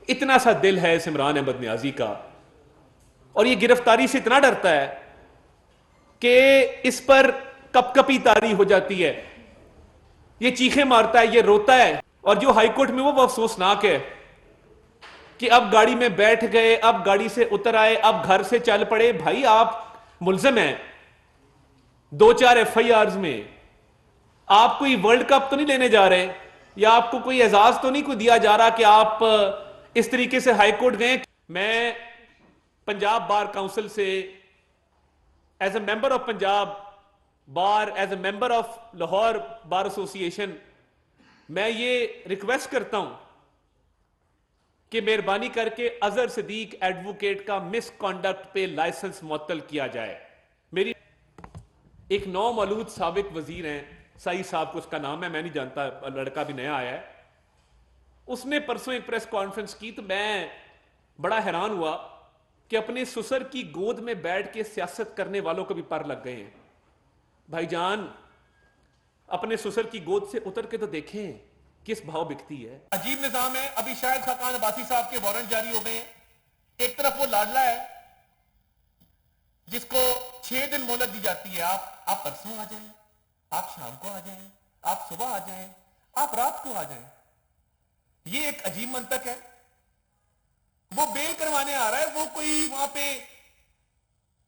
इतना सा दिल है इस इमरान अहमद नियाजी का और ये गिरफ्तारी से इतना डरता है कि इस पर कपकपी तारी हो जाती है, ये चीखें मारता है, ये रोता है। और जो हाईकोर्ट में वो अफसोसनाक है कि अब गाड़ी में बैठ गए, अब गाड़ी से उतर आए, अब घर से चल पड़े। भाई आप मुल्जिम हैं 2-4 FIRs में, आप कोई वर्ल्ड कप तो नहीं लेने जा रहे या आपको कोई एजाज तो नहीं कोई दिया जा रहा कि आप इस तरीके से हाईकोर्ट गए। मैं पंजाब बार काउंसिल से as a member of Punjab bar, as a member of Lahore bar association, मैं ये रिक्वेस्ट करता हूं कि मेहरबानी करके अजहर सदीक एडवोकेट का मिसकॉन्डक्ट पे लाइसेंस मुअत्तल किया जाए। मेरी एक नौ मौलूद साबिक वजीर हैं, सही साहब को उसका नाम है, मैं नहीं जानता, लड़का भी नया आया है। उसने परसों एक प्रेस कॉन्फ्रेंस की तो मैं बड़ा हैरान हुआ कि अपने ससुर की गोद में बैठ के सियासत करने वालों को भी पर लग गए हैं। भाईजान अपने ससुर की गोद से उतर के तो देखें किस भाव बिकती है। अजीब निजाम है। अभी शाहिद खाकान अब्बासी साहब के वारंट जारी हो गए हैं। एक तरफ वो लाडला है जिसको 6 दिन मोहलत दी जाती है, आप परसों आ जाएं, आप शाम को आ जाएं, आप सुबह आ जाएं, आप रात को आ जाएं। ये एक अजीब मंतक है। वो बेल करवाने आ रहा है, वो कोई वहां पे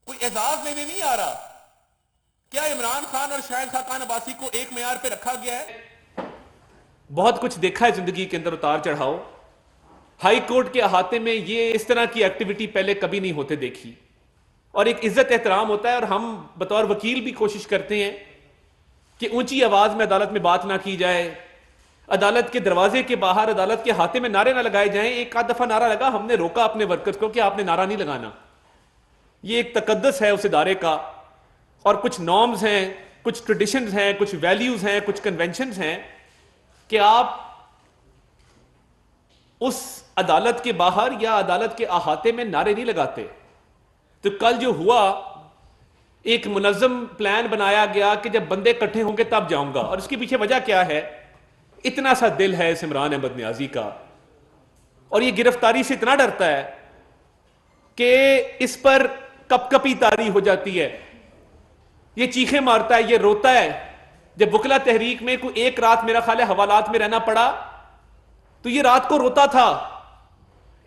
कोई एजाज लेने नहीं आ रहा। क्या इमरान खान और शाहिद खाकान अब्बासी को एक मेयार पे रखा गया है? बहुत कुछ देखा है जिंदगी के अंदर, उतार चढ़ाव। हाई कोर्ट के अहाते में ये इस तरह की एक्टिविटी पहले कभी नहीं होते देखी और एक इज्जत एहतराम होता है। और हम बतौर वकील भी कोशिश करते हैं कि ऊंची आवाज में अदालत में बात ना की जाए, अदालत के दरवाजे के बाहर, अदालत के हाथे में नारे ना लगाए जाएं। एक आध दफा नारा लगा, हमने रोका अपने वर्कर्स को कि आपने नारा नहीं लगाना। ये एक तकद्दस है उस इदारे का और कुछ नॉर्म्स हैं, कुछ ट्रेडिशंस हैं, कुछ वैल्यूज हैं, कुछ कन्वेंशंस हैं कि आप उस अदालत के बाहर या अदालत के अहाते में नारे नहीं लगाते। तो कल जो हुआ, एक मुनज़्ज़म प्लान बनाया गया कि जब बंदे इकट्ठे होंगे तब जाऊंगा। और इसके पीछे वजह क्या है? इतना सा दिल है इस इमरान अहमद नियाजी का और ये गिरफ्तारी से इतना डरता है कि इस पर कपकपी तारी हो जाती है, ये चीखें मारता है, ये रोता है। जब वकला तहरीक में कोई एक रात मेरा ख्याल है हवालात में रहना पड़ा तो ये रात को रोता था।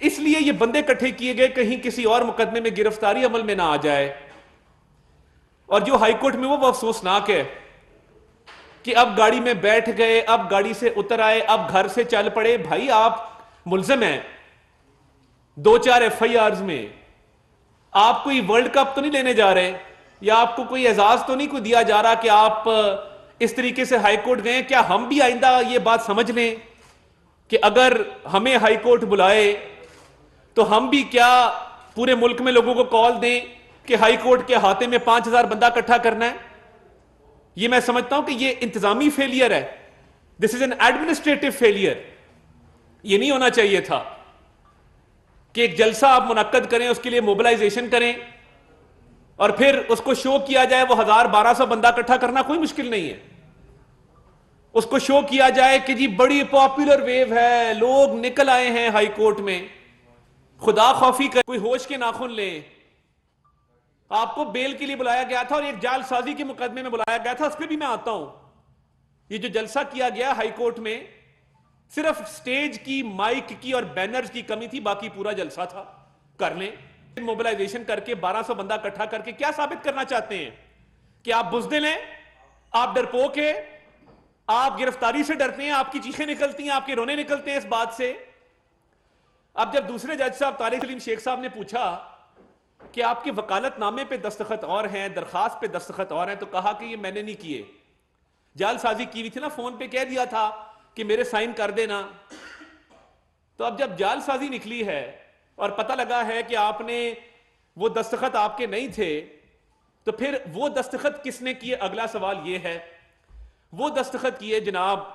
इसलिए ये बंदे इकट्ठे किए गए कहीं किसी और मुकदमे में गिरफ्तारी अमल में ना आ जाए। और जो हाईकोर्ट में वो अफसोसनाक है कि अब गाड़ी में बैठ गए, अब गाड़ी से उतर आए, अब घर से चल पड़े। भाई आप मुल्जिम हैं 2-4 FIRs में, आप कोई वर्ल्ड कप तो नहीं लेने जा रहे या आपको कोई एजाज तो नहीं कोई दिया जा रहा कि आप इस तरीके से हाईकोर्ट गए। क्या हम भी आइंदा ये बात समझ लें कि अगर हमें हाईकोर्ट बुलाए तो हम भी क्या पूरे मुल्क में लोगों को कॉल दें कि हाईकोर्ट के अहाते में 5000 बंदा इकट्ठा करना है? ये मैं समझता हूं कि ये इंतजामी फेलियर है। This is an administrative failure. ये नहीं होना चाहिए था कि एक जलसा आप मुनक्कद करें, उसके लिए मोबिलाइजेशन करें और फिर उसको शो किया जाए। वो 1000-1200 बंदा इकट्ठा करना कोई मुश्किल नहीं है। उसको शो किया जाए कि जी बड़ी पॉपुलर वेव है, लोग निकल आए हैं हाई कोर्ट में। खुदा खौफी कर, कोई होश के नाखून ले। आपको बेल के लिए बुलाया गया था और एक जालसाजी के मुकदमे में बुलाया गया था, उस पर भी मैं आता हूं। ये जो जलसा किया गया हाई कोर्ट में, सिर्फ स्टेज की, माइक की और बैनर्स की कमी थी, बाकी पूरा जलसा था। कर लें मोबिलाइजेशन करके 1200 बंदा इकट्ठा करके। क्या साबित करना चाहते हैं कि आप बुज़दिल हैं, आप डरपोक हैं, आप गिरफ्तारी से डरते हैं, आपकी चीखें निकलती हैं, आपके रोने निकलते हैं इस बात से। अब जब दूसरे जज साहब तारिक सलीम शेख साहब ने पूछा कि आपके वकालतनामे पे दस्तखत और हैं, दरखास्त पे दस्तखत और हैं, तो कहा कि ये मैंने नहीं किए, जालसाजी की हुई थी ना, फोन पे कह दिया था कि मेरे साइन कर देना। तो अब जब जालसाजी निकली है और पता लगा है कि आपने वो दस्तखत आपके नहीं थे, तो फिर वो दस्तखत किसने किए? अगला सवाल ये है। वो दस्तखत किए जनाब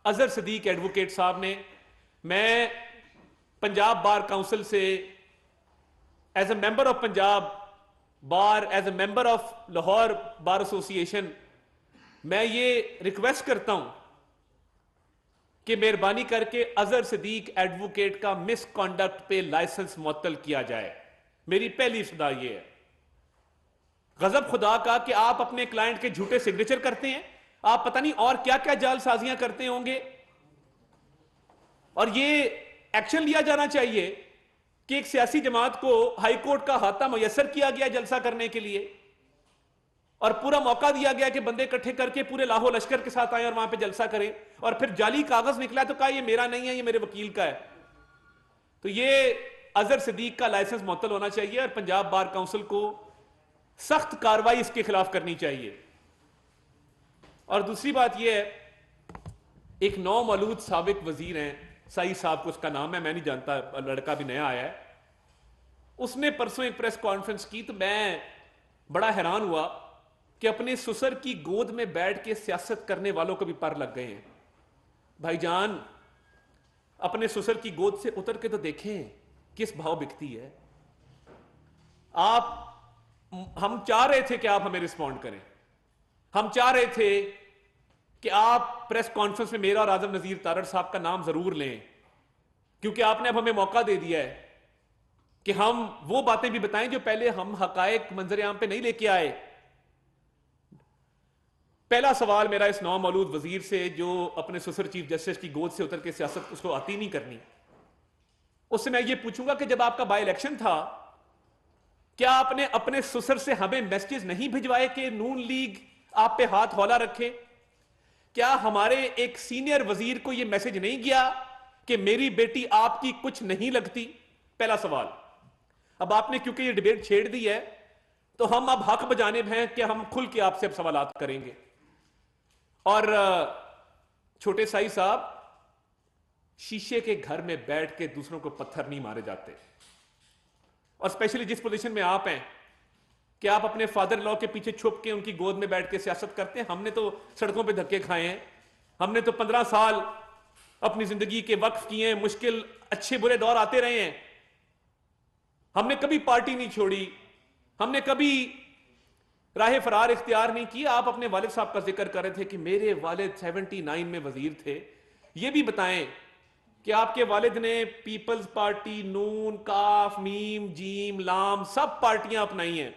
अजहर सदीक एडवोकेट साहब ने। मैं पंजाब बार काउंसिल से as a member of Punjab bar, as a member of Lahore bar association, मैं ये रिक्वेस्ट करता हूं कि मेहरबानी करके अजहर सिद्दीक एडवोकेट का मिसकॉन्डक्ट पे लाइसेंस मुअत्तल किया जाए। मेरी पहली सदा यह है। गजब खुदा का कि आप अपने क्लाइंट के झूठे सिग्नेचर करते हैं, आप पता नहीं और क्या क्या जालसाजियां करते होंगे, और ये एक्शन लिया जाना चाहिए कि एक सियासी जमात को हाईकोर्ट का हाथा मुयस्सर किया गया जलसा करने के लिए, और पूरा मौका दिया गया कि बंदे इकट्ठे करके पूरे लाहौर लश्कर के साथ आए और वहां पे जलसा करें, और फिर जाली कागज निकला तो कहा ये मेरा नहीं है, ये मेरे वकील का है। तो ये अजहर सिद्दीक का लाइसेंस मुअत्तल होना चाहिए और पंजाब बार काउंसिल को सख्त कार्रवाई इसके खिलाफ करनी चाहिए। और दूसरी बात यह है, एक नौमौलूद साबिक वजीर हैं, सईद साहब को उसका नाम है, मैं नहीं जानता, लड़का भी नया आया है, उसने परसों एक प्रेस कॉन्फ्रेंस की तो मैं बड़ा हैरान हुआ कि अपने ससुर की गोद में बैठ के सियासत करने वालों को भी पर लग गए हैं। भाईजान, अपने ससुर की गोद से उतर के तो देखें किस भाव बिकती है। हम चाह रहे थे कि आप हमें रिस्पॉन्ड करें, हम चाह रहे थे कि आप प्रेस कॉन्फ्रेंस में मेरा और आजम नजीर तारड़ साहब का नाम जरूर लें, क्योंकि आपने अब हमें मौका दे दिया है कि हम वो बातें भी बताएं जो पहले हम हकायक मंजर आम पे नहीं लेके आए। पहला सवाल मेरा इस नौमौलूद वजीर से, जो अपने ससुर चीफ जस्टिस की गोद से उतर के सियासत उसको आती नहीं करनी, उससे मैं ये पूछूंगा कि जब आपका बाई इलेक्शन था, क्या आपने अपने ससुर से हमें मैसेज नहीं भिजवाए कि नून लीग आप पे हाथ हौला रखे? क्या हमारे एक सीनियर वजीर को यह मैसेज नहीं गया कि मेरी बेटी आपकी कुछ नहीं लगती? पहला सवाल। अब आपने क्योंकि ये डिबेट छेड़ दी है तो हम अब हक बजानिब हैं कि हम खुल के आपसे अब सवालात करेंगे। और छोटे साई साहब, शीशे के घर में बैठ के दूसरों को पत्थर नहीं मारे जाते, और स्पेशली जिस पोजीशन में आप हैं कि आप अपने फादर लॉ के पीछे छुप के उनकी गोद में बैठ के सियासत करते हैं। हमने तो सड़कों पे धक्के खाए हैं, हमने तो 15 साल अपनी जिंदगी के वक्फ किए हैं, मुश्किल अच्छे बुरे दौर आते रहे हैं, हमने कभी पार्टी नहीं छोड़ी, हमने कभी राह फरार इख्तियार नहीं की। आप अपने वालिद साहब का जिक्र कर रहे थे कि मेरे वालिद 79 में वजीर थे। ये भी बताएं कि आपके वालिद ने पीपल्स पार्टी, नून, काफ, मीम, जीम, लाम सब पार्टियां अपनाई हैं,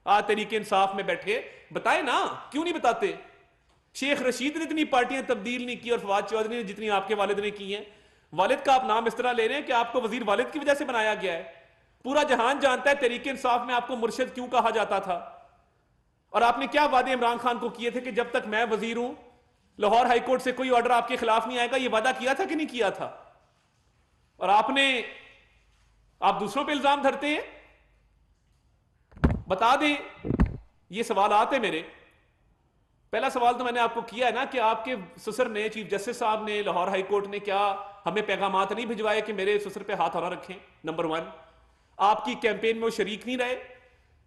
आज तरीके इंसाफ में बैठे, बताए ना, क्यों नहीं बताते? शेख रशीद ने इतनी पार्टियां तब्दील नहीं की और फवाद चौधरी ने जितनी आपके वालिद ने की हैं। वालिद का आप नाम इस तरह ले रहे हैं कि आपको वजीर वालिद की वजह से बनाया गया है। पूरा जहान जानता है तरीके इंसाफ में आपको मुर्शिद क्यों कहा जाता था, और आपने क्या वादे इमरान खान को किए थे कि जब तक मैं वजीर हूं लाहौर हाईकोर्ट से कोई ऑर्डर आपके खिलाफ नहीं आएगा। यह वादा किया था कि नहीं किया था? और आप दूसरों पे इल्जाम धरते हैं। बता दें, ये सवाल आते मेरे। पहला सवाल तो मैंने आपको किया है ना कि आपके ससुर ने, चीफ जस्टिस साहब ने, लाहौर हाई कोर्ट ने क्या हमें पैगामात नहीं भिजवाए कि मेरे ससुर पे हाथ हौला रखें? नंबर 1। आपकी कैंपेन में वो शरीक नहीं रहे?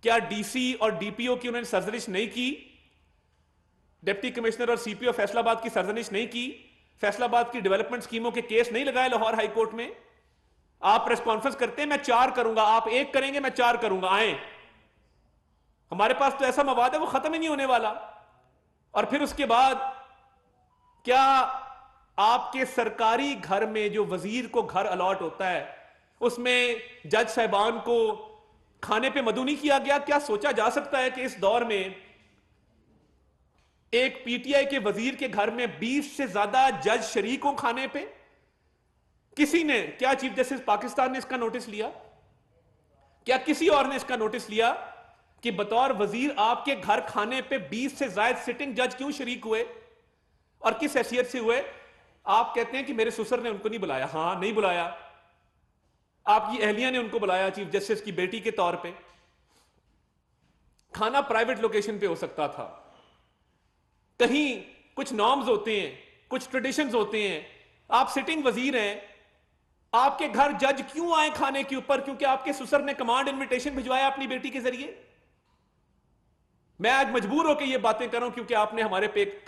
क्या डीसी और डीपीओ की उन्होंने सरजनिश नहीं की? डिप्टी कमिश्नर और सीपीओ फैसलाबाद की सरजनिश नहीं की? फैसलाबाद की डेवलपमेंट स्कीमों के केस नहीं लगाए लाहौर हाई कोर्ट में? आप प्रेस कॉन्फ्रेंस करते हैं, मैं 4 करूंगा, आप 1 करेंगे, मैं 4 करूंगा, आए। हमारे पास तो ऐसा मवाद है वो खत्म ही नहीं होने वाला। और फिर उसके बाद क्या आपके सरकारी घर में जो वजीर को घर अलॉट होता है उसमें जज साहिबान को खाने पे मदऊ नहीं किया गया? क्या सोचा जा सकता है कि इस दौर में एक पीटीआई के वजीर के घर में 20 से ज्यादा जज शरीक हो खाने पे? किसी ने, क्या चीफ जस्टिस पाकिस्तान ने इसका नोटिस लिया? क्या किसी और ने इसका नोटिस लिया कि बतौर वजीर आपके घर खाने पे 20 से ज्यादा सिटिंग जज क्यों शरीक हुए और किस हैसियत से हुए? आप कहते हैं कि मेरे ससुर ने उनको नहीं बुलाया। हां, नहीं बुलाया। आपकी अहलिया ने उनको बुलाया चीफ जस्टिस की बेटी के तौर पे। खाना प्राइवेट लोकेशन पे हो सकता था। कहीं कुछ नॉर्म्स होते हैं, कुछ ट्रेडिशंस होते हैं। आप सिटिंग वजीर हैं, आपके घर जज क्यों आए खाने के ऊपर? क्योंकि आपके ससुर ने कमांड इनविटेशन भिजवाया अपनी बेटी के जरिए। मैं आज मजबूर होकर ये बातें कर रहा हूं क्योंकि आपने हमारे पे एक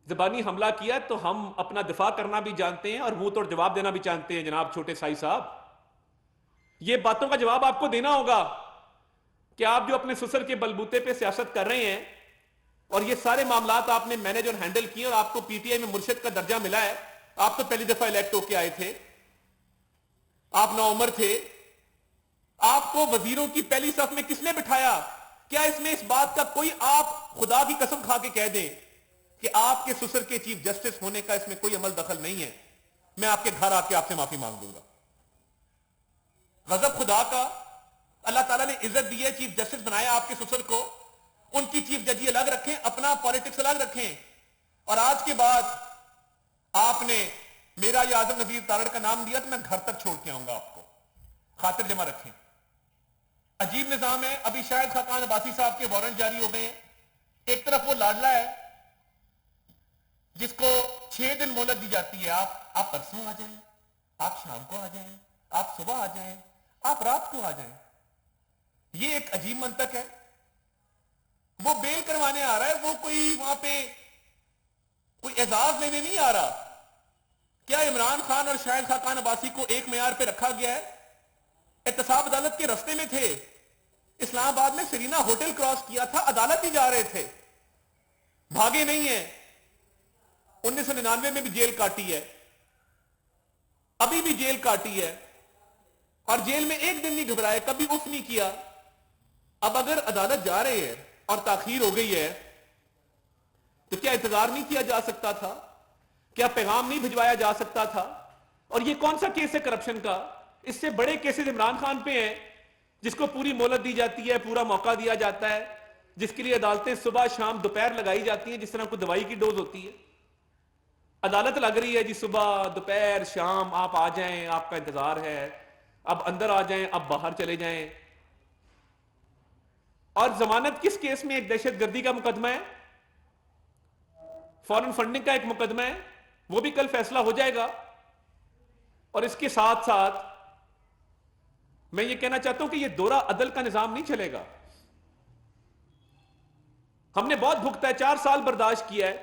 जबानी हमला किया, तो हम अपना दिफा करना भी जानते हैं और मुंह तोड़ जवाब देना भी जानते हैं। जनाब छोटे साई साहब, ये बातों का जवाब आपको देना होगा कि आप जो अपने ससुर के बलबूते पे सियासत कर रहे हैं और ये सारे मामलात आपने मैनेज और हैंडल किए और आपको पीटीआई में मुर्शिद का दर्जा मिला है, आप तो पहली दफा इलेक्ट होके आए थे, आप नौउम्र थे, आपको वजीरों की पहली सफ में किसने बिठाया? क्या इसमें इस बात का कोई, आप खुदा की कसम खा के कह दें कि आपके ससुर के चीफ जस्टिस होने का इसमें कोई अमल दखल नहीं है, मैं आपके घर आके आपसे माफी मांग दूंगा। गजब खुदा का, अल्लाह ताला ने इज्जत दी है, चीफ जस्टिस बनाया आपके ससुर को, उनकी चीफ जजी अलग रखें, अपना पॉलिटिक्स अलग रखें, और आज के बाद आपने मेरा या आजम नजीर तारड़ का नाम दिया तो मैं घर तक छोड़ के आऊंगा आपको, खातिर जमा रखें। अजीब निजाम है। अभी शायद खाकान अब्बासी साहब के वारंट जारी हो गए हैं। एक तरफ वो लाडला है जिसको 6 दिन मोहलत दी जाती है, आप परसों आ जाएं, आप शाम को आ जाएं, आप सुबह आ जाएं, आप रात को आ जाएं। ये एक अजीब मंतक है। वो बेल करवाने आ रहा है, वो कोई वहां पे कोई एजाज लेने नहीं आ रहा। क्या इमरान खान और शाहिद खाकान अब्बासी को एक मेयार पे रखा गया है? एहतसाब अदालत के रास्ते में थे, इस्लामाबाद में सरीना होटल क्रॉस किया था, अदालत ही जा रहे थे, भागे नहीं है। 1999 में भी जेल काटी है, अभी भी जेल काटी है, और जेल में एक दिन नहीं घबराए, कभी उफ नहीं किया। अब अगर अदालत जा रहे हैं और ताखीर हो गई है तो क्या इंतजार नहीं किया जा सकता था? क्या पैगाम नहीं भिजवाया जा सकता था? और ये कौन सा केस है करप्शन का? इससे बड़े केसेस इमरान खान पे हैं, जिसको पूरी मोहलत दी जाती है, पूरा मौका दिया जाता है, जिसके लिए अदालतें सुबह शाम दोपहर लगाई जाती हैं, जिस तरह कोई दवाई की डोज होती है। अदालत लग रही है जी, सुबह दोपहर शाम आप आ जाएं, आपका इंतजार है, अब अंदर आ जाएं, अब बाहर चले जाएं। और जमानत किस केस में? एक दहशतगर्दी का मुकदमा है, फॉरेन फंडिंग का एक मुकदमा है, वो भी कल फैसला हो जाएगा। और इसके साथ साथ मैं ये कहना चाहता हूं कि ये दोहरा अदल का निजाम नहीं चलेगा। हमने बहुत भुगता है, 4 साल बर्दाश्त किया है।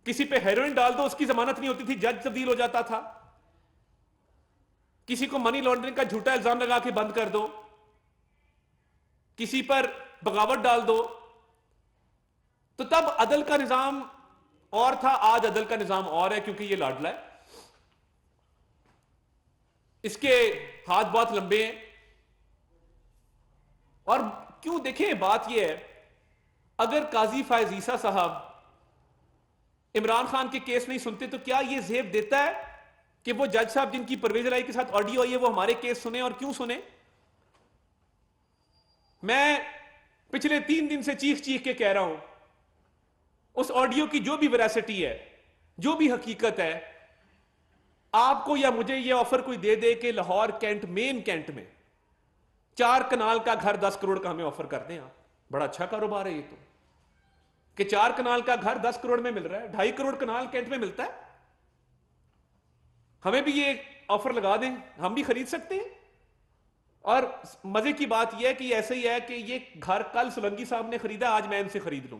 किसी पे हेरोइन डाल दो, उसकी जमानत नहीं होती थी, जज तब्दील हो जाता था। किसी को मनी लॉन्ड्रिंग का झूठा इल्जाम लगा के बंद कर दो, किसी पर बगावत डाल दो, तो तब अदल का निजाम और था। आज अदल का निजाम और है, क्योंकि ये लाडला है, इसके हाथ बहुत लंबे हैं। और क्यों, देखें बात यह है, अगर काजी फायज ईसा साहब इमरान खान के केस नहीं सुनते तो क्या यह जेब देता है कि वो जज साहब जिनकी परवेज लाई के साथ ऑडियो आई है वो हमारे केस सुने? और क्यों सुने? मैं पिछले 3 दिन से चीख चीख के कह रहा हूं, उस ऑडियो की जो भी वेरासिटी है, जो भी हकीकत है, आपको या मुझे ये ऑफर कोई दे दे कि लाहौर कैंट, मेन कैंट में 4 कनाल का घर 10 करोड़ का हमें ऑफर कर दें, आप, बड़ा अच्छा कारोबार है ये तो, कि 4 कनाल का घर 10 करोड़ में मिल रहा है, 2.5 करोड़ कनाल कैंट में मिलता है, हमें भी ये ऑफर लगा दें, हम भी खरीद सकते हैं। और मजे की बात यह है कि ऐसे ही है कि ये घर कल सोलंकी साहब ने खरीदा, आज मैं इनसे खरीद लूं,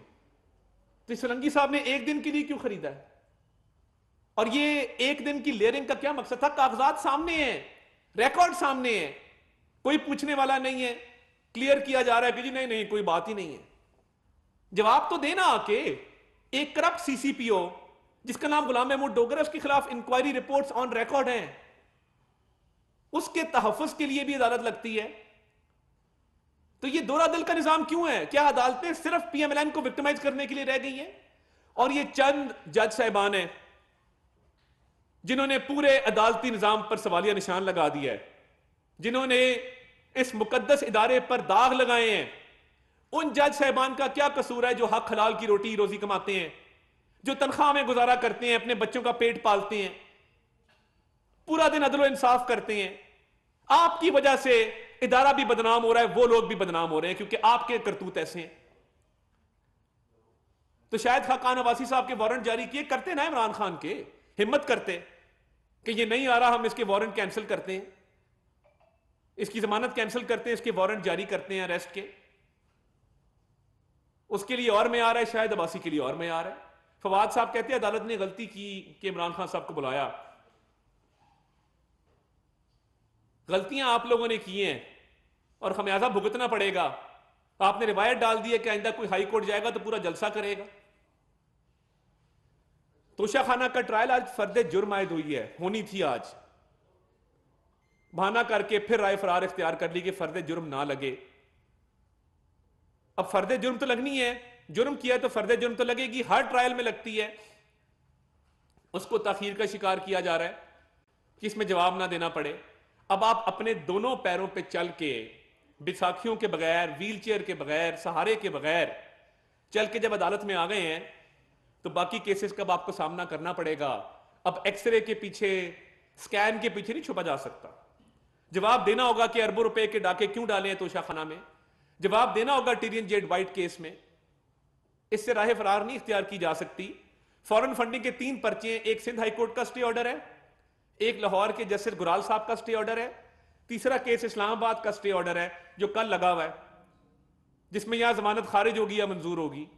तो सोलंकी साहब ने एक दिन के लिए क्यों खरीदा है? और ये एक दिन की लेयरिंग का क्या मकसद था? कागजात सामने हैं, रिकॉर्ड सामने है, कोई पूछने वाला नहीं है, क्लियर किया जा रहा है कि जी नहीं नहीं कोई बात ही नहीं है। जवाब तो देना आके। एक करप्ट सीसीपीओ जिसका नाम गुलाम महमूद डोगर है, उसके खिलाफ इंक्वायरी रिपोर्ट्स ऑन रिकॉर्ड हैं, उसके तहफ्फुज के लिए भी अदालत लगती है। तो ये दोहरा दल का निजाम क्यों है? क्या अदालतें सिर्फ पीएमएलएन को विक्टिमाइज करने के लिए रह गई हैं? और ये चंद जज साहिबान हैं जिन्होंने पूरे अदालती निजाम पर सवालिया निशान लगा दिया है, जिन्होंने इस मुकद्दस इदारे पर दाग लगाए हैं। उन जज साहिबान का क्या कसूर है जो हक हलाल की रोटी रोजी कमाते हैं, जो तनख्वाह में गुजारा करते हैं, अपने बच्चों का पेट पालते हैं, पूरा दिन अदल इंसाफ करते हैं? आपकी वजह से इदारा भी बदनाम हो रहा है, वो लोग भी बदनाम हो रहे हैं, क्योंकि आपके करतूत ऐसे हैं। तो शायद खाकान अब्बासी साहब के वारंट जारी किए करते ना इमरान खान के, हिम्मत करते कि ये नहीं आ रहा, हम इसके वारंट कैंसिल करते हैं, इसकी जमानत कैंसिल करते हैं, इसके वारंट जारी करते हैं अरेस्ट के। उसके लिए और में आ रहा है, शायद अब्बासी के लिए और में आ रहा है। फवाद साहब कहते हैं अदालत ने गलती की कि इमरान खान साहब को बुलाया। गलतियां आप लोगों ने की हैं और खमियाजा भुगतना पड़ेगा। आपने रिवायत डाल दी है कि आइंदा कोई हाई कोर्ट जाएगा तो पूरा जलसा करेगा। तोशाखाना का ट्रायल आज फर्द जुर्म आयद हुई है, होनी थी आज, बहाना करके फिर राय फरार इख्तियार कर ली कि फर्द जुर्म ना लगे। अब फर्द जुर्म तो लगनी है, जुर्म किया है तो फर्द जुर्म तो लगेगी, हर ट्रायल में लगती है। उसको ताखीर का शिकार किया जा रहा है कि इसमें जवाब ना देना पड़े। अब आप अपने दोनों पैरों पे चल के, बिसाखियों के बगैर, व्हील चेयर के बगैर, सहारे के बगैर चल के जब अदालत में आ गए हैं तो बाकी केसेस का आपको सामना करना पड़ेगा। अब एक्सरे के पीछे, स्कैन के पीछे नहीं छुपा जा सकता। जवाब देना होगा कि अरबों रुपए के डाके क्यों डाले हैं तोशाखाना में, जवाब देना होगा टिरियन जेड वाइट केस में। इससे राह फरार नहीं इख्तियार की जा सकती। फॉरेन फंडिंग के 3 पर्चे, एक सिंध हाईकोर्ट का स्टे ऑर्डर है, एक लाहौर के जस्टिस गुराल साहब का स्टे ऑर्डर है, तीसरा केस इस्लामाबाद का स्टे ऑर्डर है जो कल लगा हुआ है, जिसमें यहां जमानत खारिज होगी या मंजूर होगी।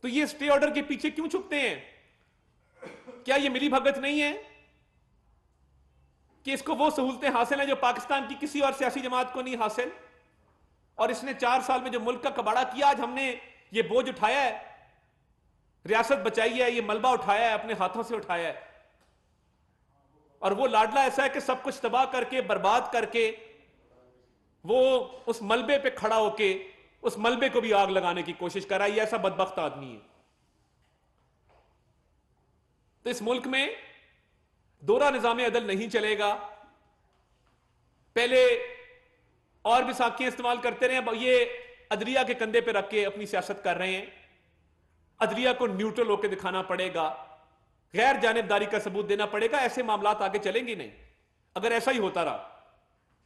तो ये स्टे ऑर्डर के पीछे क्यों छुपते हैं? क्या ये मिली भगत नहीं है कि इसको वो सहूलतें हासिल हैं जो पाकिस्तान की किसी और सियासी जमात को नहीं हासिल? और इसने 4 साल में जो मुल्क का कबाड़ा किया, आज हमने ये बोझ उठाया है, रियासत बचाई है, ये मलबा उठाया है, अपने हाथों से उठाया है। और वो लाडला ऐसा है कि सब कुछ तबाह करके, बर्बाद करके, वो उस मलबे पे खड़ा होके उस मलबे को भी आग लगाने की कोशिश कर रहा है। ये ऐसा बदबख्त आदमी है। तो इस मुल्क में दोहरा निजाम अदल नहीं चलेगा। पहले और भी साखियां इस्तेमाल करते रहे, अब ये अदलिया के कंधे पे रख के अपनी सियासत कर रहे हैं। अदलिया को न्यूट्रल होकर दिखाना पड़ेगा, गैर जानिबदारी का सबूत देना पड़ेगा। ऐसे मामलात आगे चलेंगे नहीं अगर ऐसा ही होता रहा।